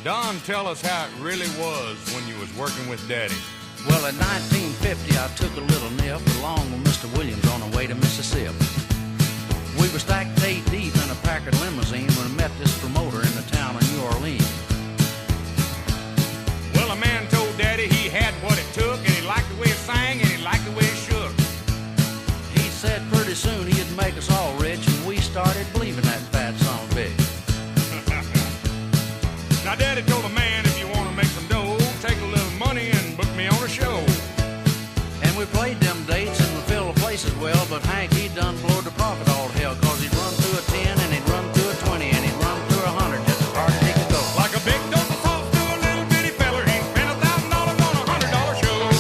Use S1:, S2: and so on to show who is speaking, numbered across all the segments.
S1: Don, tell us how it really was when you was working with Daddy.
S2: Well, in 1950, I took a little nip along with Mr. Williams on our way to Mississippi. We were stacked 8 deep in a Packard limousine when I met this promoter in the town of New Orleans.
S1: Well, a man told Daddy he had what it took, and he liked the way it sang, and he liked the way it shook.
S2: He said pretty soon he'd make us all rich, and we started believing that fat son of a bitch.
S1: Now, Daddy told a man, if you want to make some dough, take a little money and book me on a show.
S2: And we played them dates and we filled the places well, but Hank, he done blowed the profit all to hell, cause he'd run through a 10 and he'd run through a 20 and he'd run through a 100 just as hard as he could go.
S1: Like a big dose of salt to a little bitty feller, he spent $1,000 on a $100 show.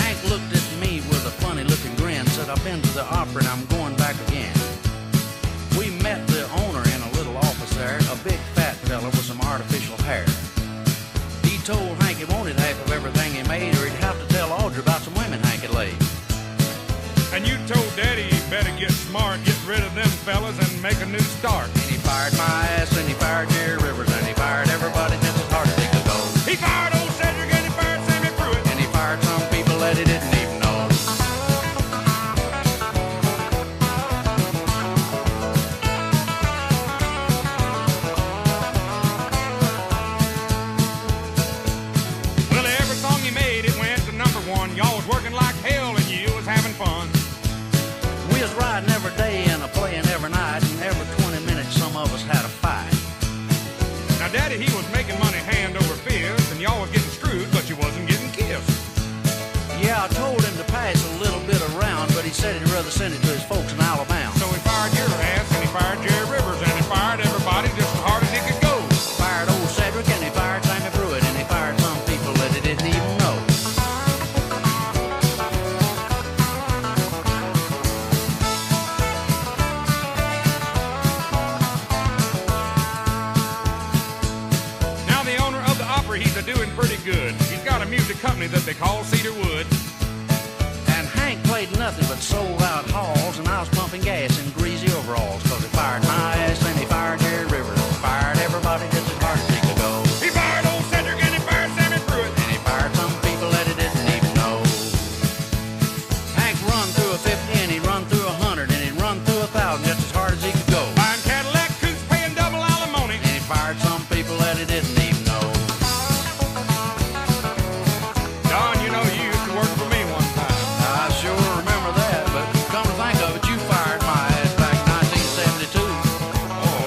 S2: Hank looked at me with a funny looking grin, said, I've been to the opera and I'm going back again. We met the owner in a little office there, a big fat fella with some artificial hair. He told Hank he wanted half of everything he made, or he'd have to tell Audrey about some women Hank had laid.
S1: And you told Daddy he better get smart, get rid of them fellas and make a new start.
S2: And he fired my ass, and he fired Jerry Rivers, and he fired everybody just as hard as he could go.
S1: He fired old Cedric and he fired Sammy Pruitt.
S2: And he fired some people that he didn't even know.
S1: Well, every song he made, it went to #1. Y'all was working like hell and you was having fun.
S2: We was riding every day and playing every night, and every 20 minutes some of us had a fight.
S1: Now, Daddy, he was making money hand over fist, and y'all was getting screwed, but you wasn't getting kissed.
S2: Yeah, I told him to pass a little bit around, but he said he'd rather send it to his folks in Alabama.
S1: So he fired your ass, and he fired Jerry Rivers, and he fired everybody just as hard as he could go.
S2: Fired old Cedric, and he fired Sammy Pruitt, and he fired some people that he didn't even know.
S1: Now, the owner of the opera, he's a-doing pretty good. He's got a music company that they call Cedarwood.
S2: And Hank played nothing but sold-out halls, and I was pumping gas in greasy overalls, cause he fired my ass, and he fired Jerry Rivers, and fired everybody just as hard as he could go.
S1: He fired old Cedric and he fired Sammy Pruitt.
S2: And he fired some people that he didn't even know. Hank run through a 50, and he'd run through a 100, and he'd run through 1,000 just as hard as he could go.
S1: Buying Cadillac coupes, paying double alimony.
S2: And he fired some people that he didn't even know.
S1: Don, you know, you used to work for me one time.
S2: I sure remember that, but come to think of it, you fired my ass back in 1972.
S1: Oh,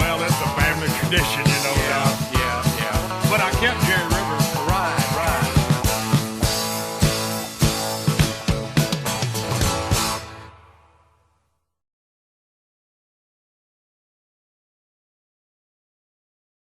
S1: well, that's a family tradition, you know, Don.
S2: Yeah.
S1: But I kept Jerry